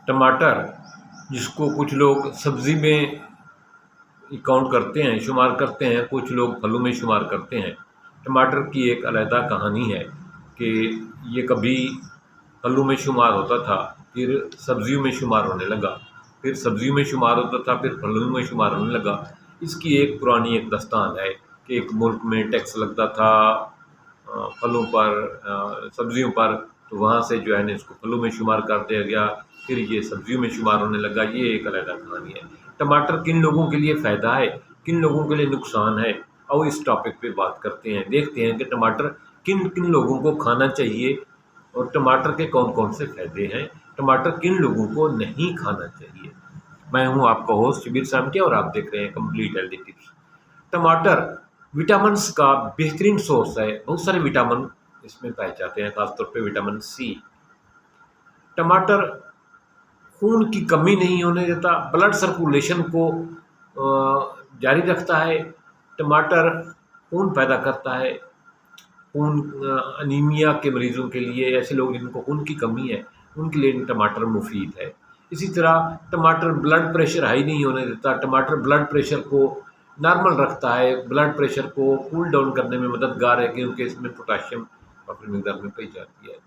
टमाटर, जिसको कुछ लोग सब्ज़ी में काउंट करते हैं, शुमार करते हैं, कुछ लोग फलों में शुमार करते हैं। टमाटर की एक अलहदा कहानी है कि ये कभी फलों में शुमार होता था, फिर सब्ज़ियों में शुमार होने लगा, फिर सब्ज़ियों में शुमार होता था, फिर फलों में शुमार होने लगा। इसकी एक पुरानी एक दास्तान है कि एक मुल्क में टैक्स लगता था फलों पर, सब्ज़ियों पर, तो वहाँ से जो है ना इसको फलों में शुमार कर दिया गया, फिर ये सब्ज़ियों में शुमार होने लगा। ये एक अलग कहानी है। टमाटर किन लोगों के लिए फ़ायदा है, किन लोगों के लिए नुकसान है, और इस टॉपिक पे बात करते हैं। देखते हैं कि टमाटर किन किन लोगों को खाना चाहिए और टमाटर के कौन कौन से फ़ायदे हैं, टमाटर किन लोगों को नहीं खाना चाहिए। मैं हूँ आपका होस्ट शबीर सामके और आप देख रहे हैं कंप्लीट हेल्दी टिप्स। टमाटर विटामिन्स का बेहतरीन सोर्स है। बहुत सारे विटामिन इसमें पाए जाते हैं, खासतौर पे विटामिन सी। टमाटर खून की कमी नहीं होने देता, ब्लड सर्कुलेशन को जारी रखता है। टमाटर खून पैदा करता है। खून अनीमिया के मरीज़ों के लिए, ऐसे लोग जिनको खून की कमी है, उनके लिए टमाटर मुफीद है। इसी तरह टमाटर ब्लड प्रेशर हाई नहीं होने देता। टमाटर ब्लड प्रेशर को नॉर्मल रखता है, ब्लड प्रेशर को कूल डाउन करने में मददगार है, क्योंकि इसमें पोटाशियम काफ़ी मिकदार में पाई जाती है।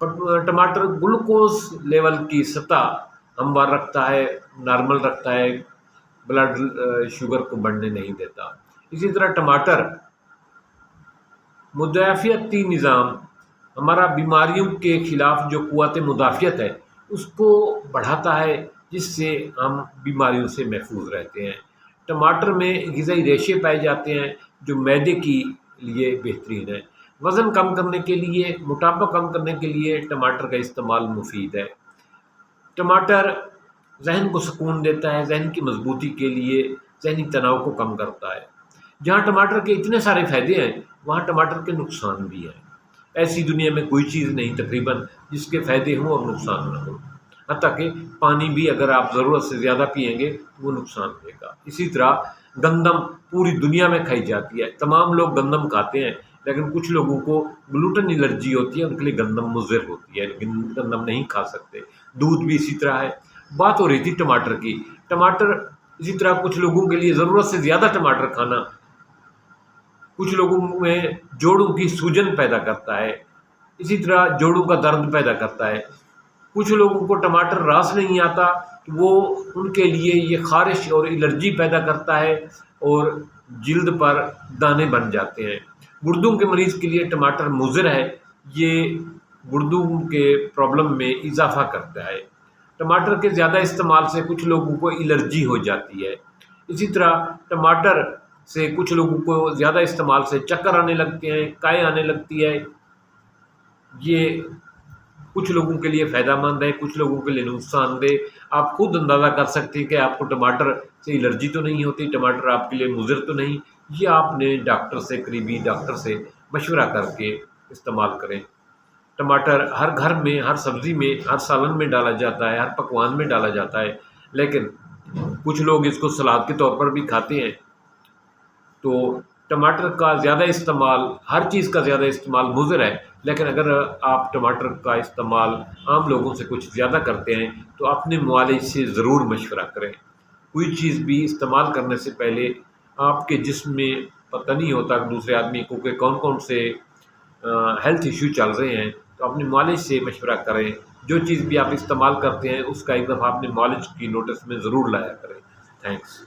पर टमाटर ग्लूकोज लेवल की सतह हमवार रखता है, नॉर्मल रखता है, ब्लड शुगर को बढ़ने नहीं देता। इसी तरह टमाटर मुदाफ़ियती निज़ाम, हमारा बीमारियों के ख़िलाफ़ जो क़ुव्वत मुदाफ़ियत है उसको बढ़ाता है, जिससे हम बीमारियों से महफूज रहते हैं। टमाटर में ग़िज़ाई रेशे पाए जाते हैं जो मैदे के लिए बेहतरीन है। वज़न कम करने के लिए, मोटापा कम करने के लिए टमाटर का इस्तेमाल मुफीद है। टमाटर ज़हन को सुकून देता है, ज़हन की मजबूती के लिए, ज़हनी तनाव को कम करता है। जहाँ टमाटर के इतने सारे फ़ायदे हैं, वहाँ टमाटर के नुकसान भी हैं। ऐसी दुनिया में कोई चीज़ नहीं तकरीबन जिसके फ़ायदे हों और नुकसान न हो। हत्ता कि पानी भी अगर आप ज़रूरत से ज़्यादा पिएंगे तो वो नुकसान देगा। इसी तरह गंदम पूरी दुनिया में खाई जाती है, तमाम लोग गंदम खाते हैं, लेकिन कुछ लोगों को ग्लूटेन एलर्जी होती है, उनके लिए गंदम मुज़र होती है, लेकिन गंदम नहीं खा सकते। दूध भी इसी तरह है। बात हो रही थी टमाटर की। टमाटर इसी तरह कुछ लोगों के लिए ज़रूरत से ज़्यादा टमाटर खाना कुछ लोगों में जोड़ों की सूजन पैदा करता है, इसी तरह जोड़ों का दर्द पैदा करता है। कुछ लोगों को टमाटर रास नहीं आता, तो वो उनके लिए ये ख़ारिश और एलर्जी पैदा करता है और जिल्द पर दाने बन जाते हैं। गुर्दों के मरीज़ के लिए टमाटर मुज़र है, ये गुर्दों के प्रॉब्लम में इजाफ़ा करता है। टमाटर के ज़्यादा इस्तेमाल से कुछ लोगों को एलर्जी हो जाती है। इसी तरह टमाटर से कुछ लोगों को ज़्यादा इस्तेमाल से चक्कर आने लगते हैं, काय आने लगती है। ये कुछ लोगों के लिए फ़ायदेमंद है, कुछ लोगों के लिए नुकसानदेह। आप खुद अंदाज़ा कर सकते हैं कि आपको टमाटर से एलर्जी तो नहीं होती, टमाटर आपके लिए मुज़र तो नहीं। ये आपने डॉक्टर से, करीबी डॉक्टर से मशवरा करके इस्तेमाल करें। टमाटर हर घर में, हर सब्ज़ी में, हर सालन में डाला जाता है, हर पकवान में डाला जाता है, लेकिन कुछ लोग इसको सलाद के तौर पर भी खाते हैं। तो टमाटर का ज़्यादा इस्तेमाल, हर चीज़ का ज़्यादा इस्तेमाल मुज़र है, लेकिन अगर आप टमाटर का इस्तेमाल आम लोगों से कुछ ज़्यादा करते हैं तो अपने मुआलिज से ज़रूर मशवरा करें। कोई चीज़ भी इस्तेमाल करने से पहले आपके जिस्म में पता नहीं होता कि दूसरे आदमी को कि कौन कौन से हेल्थ इशू चल रहे हैं, तो अपने मुआलिज से मशवरा करें। जो चीज़ भी आप इस्तेमाल करते हैं उसका एक दफ़ा अपने मुआलिज की नोटिस में ज़रूर लाया करें। थैंक्स।